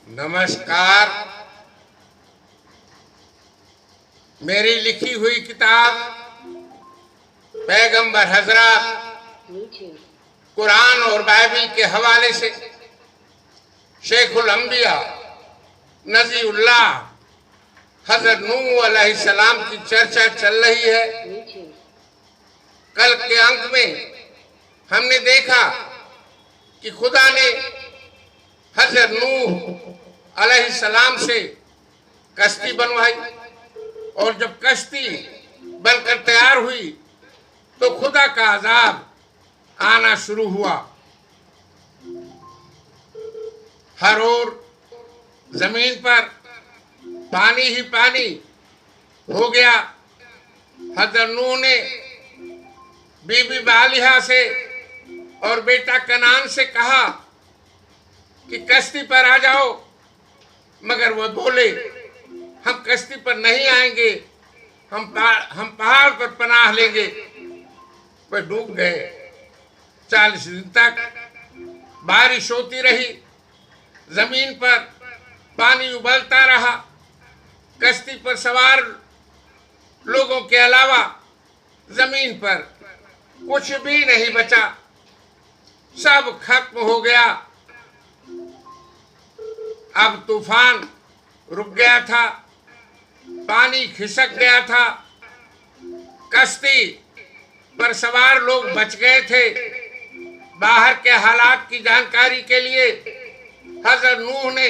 नमस्कार। मेरी लिखी हुई किताब पैगंबर हजरत कुरान और बाइबल के हवाले से शेखुल अंबिया नजीउल्लाह हजरत नूह अलैहिस्सलाम की चर्चा चल रही है। कल के अंक में हमने देखा कि खुदा ने हजरत नूह अलैहिस्सलाम से कश्ती बनवाई और जब कश्ती बनकर तैयार हुई तो खुदा का अजाब आना शुरू हुआ। हर ओर जमीन पर पानी ही पानी हो गया। हजरत नूह ने बीबी बालिहा से और बेटा कनान से कहा कि कश्ती पर आ जाओ, मगर वह बोले हम कश्ती पर नहीं आएंगे, हम पहाड़ पर पनाह लेंगे। वह डूब गए। 40 दिन तक बारिश होती रही, जमीन पर पानी उबलता रहा। कश्ती पर सवार लोगों के अलावा जमीन पर कुछ भी नहीं बचा, सब खत्म हो गया। अब तूफान रुक गया था, पानी खिसक गया था, कश्ती पर सवार लोग बच गए थे। बाहर के हालात की जानकारी के लिए हजरत नूह ने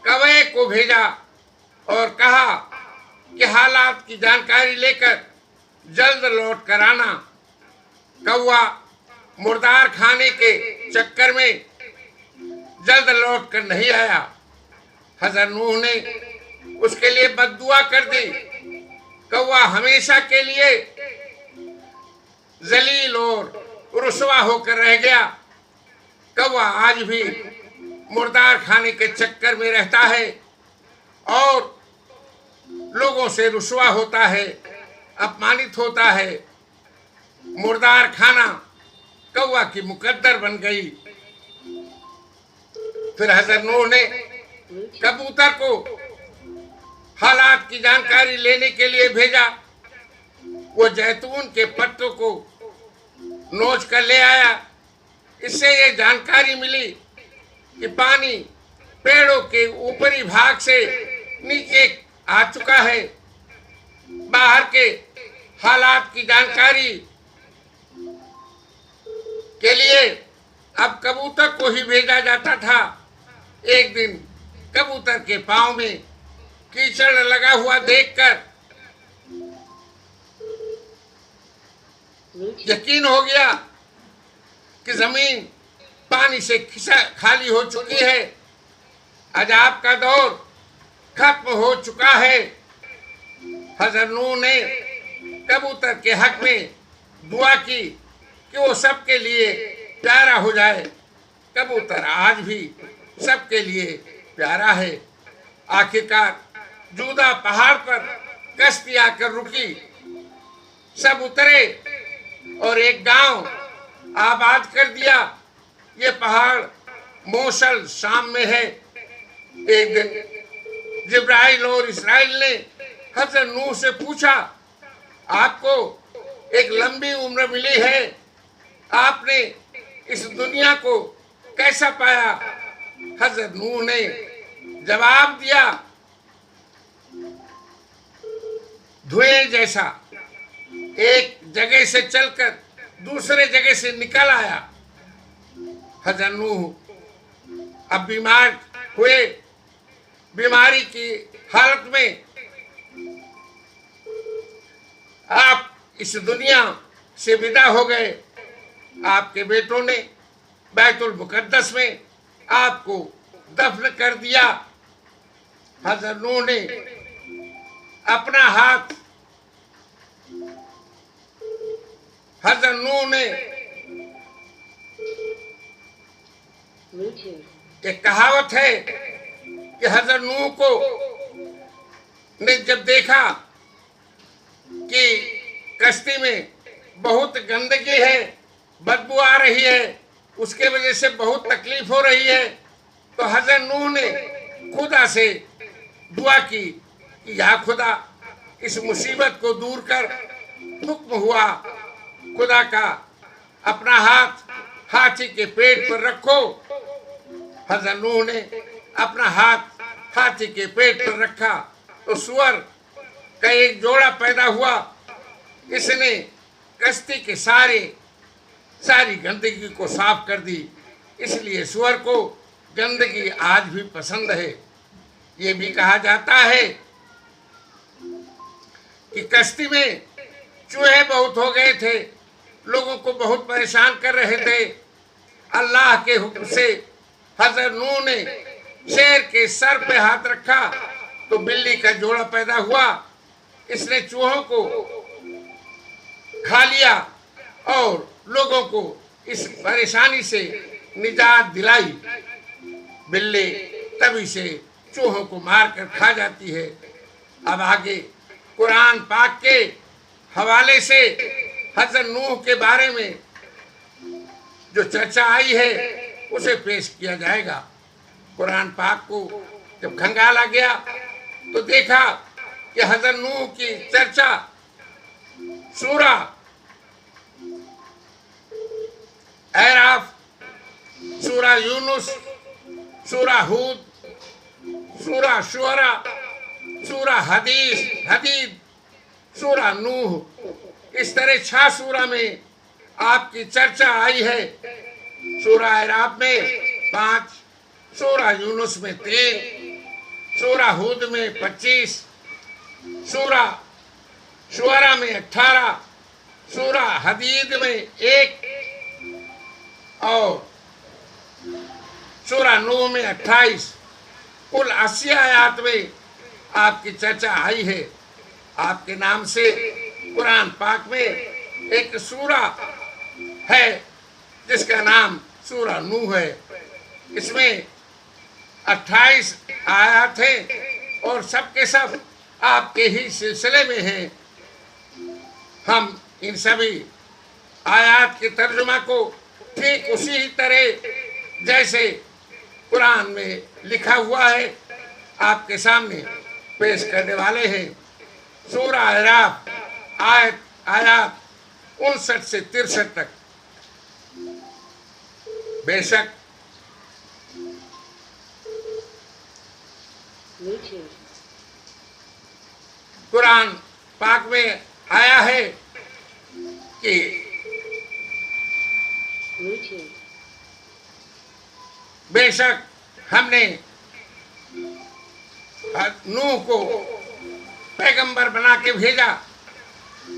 कौवे को भेजा और कहा कि हालात की जानकारी लेकर जल्द लौट कर आना। कौवा मुर्दार खाने के चक्कर में जल्द लौट कर नहीं आया। हजरत नूह ने उसके लिए बद्दुआ कर दी। कौवा हमेशा के लिए जलील और रुसवा होकर रह गया। कौवा आज भी मुर्दार खाने के चक्कर में रहता है और लोगों से रुसवा होता है, अपमानित होता है। मुर्दार खाना कौवा की मुकद्दर बन गई। फिर हजरत नूह ने कबूतर को हालात की जानकारी लेने के लिए भेजा। वो जैतून के पत्तों को नोच कर ले आया। इससे ये जानकारी मिली कि पानी पेड़ों के ऊपरी भाग से नीचे आ चुका है। बाहर के हालात की जानकारी के लिए अब कबूतर को ही भेजा जाता था। एक दिन कबूतर के पांव में कीचड़ लगा हुआ देखकर यकीन हो गया कि जमीन पानी से खाली हो चुकी है, अजाब का दौर खत्म हो चुका है। हजरत नूह ने कबूतर के हक में दुआ की कि वो सबके लिए प्यारा हो जाए। कबूतर आज भी सबके लिए प्यारा है। आखिरकार जूदा पहाड़ पर कश्ती आकर रुकी। सब उतरे और एक गांव आबाद कर दिया। ये पहाड़ मोसल शाम में है। एक दिन जिब्राइल और इसराइल ने हजरत नूह से पूछा, आपको एक लंबी उम्र मिली है, आपने इस दुनिया को कैसा पाया? हजरत नूह ने जवाब दिया, धुएं जैसा एक जगह से चलकर दूसरे जगह से निकल आया। हजरत नूह अब बीमार हुए। बीमारी की हालत में आप इस दुनिया से विदा हो गए। आपके बेटों ने बैतुल मुकद्दस में आपको दफन कर दिया। हजरत नूह ने अपना हाथ हजरत नूह ने एक कहावत है कि हजरत नूह को ने जब देखा कि कश्ती में बहुत गंदगी है, बदबू आ रही है, उसके वजह से बहुत तकलीफ हो रही है, तो हजरत नूह ने खुदा से दुआ की कि या खुदा इस मुसीबत को दूर कर। हुक्म हुआ खुदा का, अपना हाथ हाथी के पेट पर रखो। हजरत नूह ने अपना हाथ हाथी के पेट पर रखा तो सूअर का एक जोड़ा पैदा हुआ। इसने कश्ती के सारी गंदगी को साफ कर दी। इसलिए सूअर को गंदगी आज भी पसंद है। ये भी कहा जाता है कि कश्ती में चूहे बहुत हो गए थे, लोगों को बहुत परेशान कर रहे थे। अल्लाह के हुक्म से हजरत नूह ने शेर के सर पे हाथ रखा तो बिल्ली का जोड़ा पैदा हुआ। इसने चूहों को खा लिया और लोगों को इस परेशानी से निजात दिलाई। बिल्ली तभी से चूहों को मारकर खा जाती है। अब आगे कुरान पाक के हवाले से हजरत नूह के बारे में जो चर्चा आई है उसे पेश किया जाएगा। कुरान पाक को जब खंगाला गया तो देखा कि हजरत नूह की चर्चा सूरा अराफ, सूरा यूनुस, सूरा हूद, सूरा शुअरा, सूरा हदीद, सूरा नूह, इस तरह 6 सूरा में आपकी चर्चा आई है। सूरा अराफ में 5, सूरा यूनुस में 3, सूरा हूद में 25, सूरा शुअरा में 18, सूरा हदीद में 1 और सूरा नूह में 28, कुल 80 आयात में आपकी चर्चा आई है। आपके नाम से कुरान पाक में एक सूरा है जिसका नाम सूरा नूह है। इसमें 28 आयात हैं और सब के सब आपके ही सिलसिले में हैं। हम इन सभी आयात के तर्जुमा को ठीक उसी ही तरह जैसे कुरान में लिखा हुआ है आपके सामने पेश करने वाले हैं। सूरा अराफ आयात 59 से 63 तक। बेशक कुरान पाक में आया है कि बेशक हमने नूह को पैगंबर बना के भेजा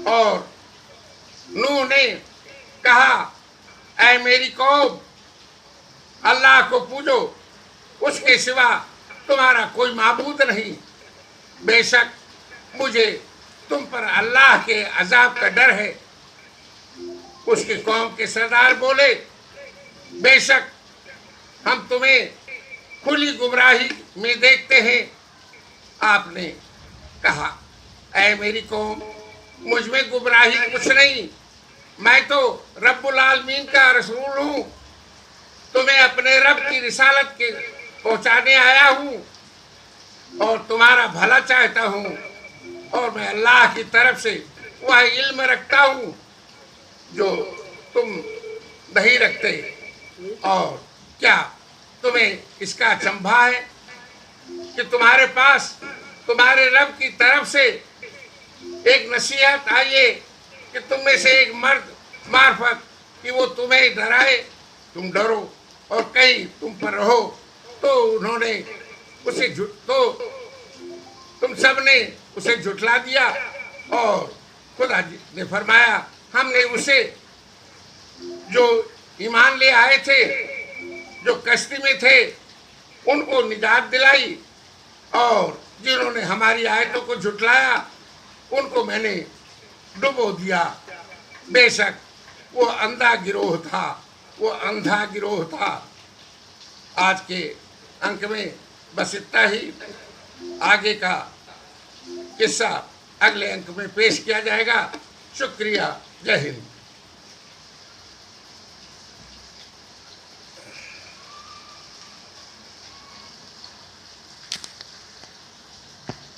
और नूह ने कहा, ऐ मेरी कौम, अल्लाह को पूजो, उसके सिवा तुम्हारा कोई माबूद नहीं। बेशक मुझे तुम पर अल्लाह के अजाब का डर है। उसकी कौम के सरदार बोले, बेशक हम तुम्हें खुली गुमराही में देखते हैं। आपने कहा, ऐ मेरी कौम, मुझ में गुमराही कुछ नहीं, मैं तो रब्बुल आलमीन का रसूल हूँ। तुम्हें अपने रब की रिसालत के पहुँचाने आया हूँ और तुम्हारा भला चाहता हूँ और मैं अल्लाह की तरफ से वह इल्म रखता हूँ जो तुम नहीं रखते। और क्या तुम्हें इसका अचंभा है कि तुम्हारे पास तुम्हारे रब की तरफ से एक नसीहत आई है कि तुम में से एक मर्द मार्फत कि वो तुम्हें डराए, तुम डरो और कहीं तुम पर रहो। तो उन्होंने उसे तो तुम सब ने उसे झुठला दिया और खुदा ने फरमाया, हमने उसे जो ईमान ले आए थे, जो कश्ती में थे, उनको निजात दिलाई और जिन्होंने हमारी आयतों को झुठलाया उनको मैंने डुबो दिया। बेशक वो अंधा गिरोह था, वो अंधा गिरोह था। आज के अंक में बस इतना ही। आगे का किस्सा अगले अंक में पेश किया जाएगा। शुक्रिया। जय हिंद।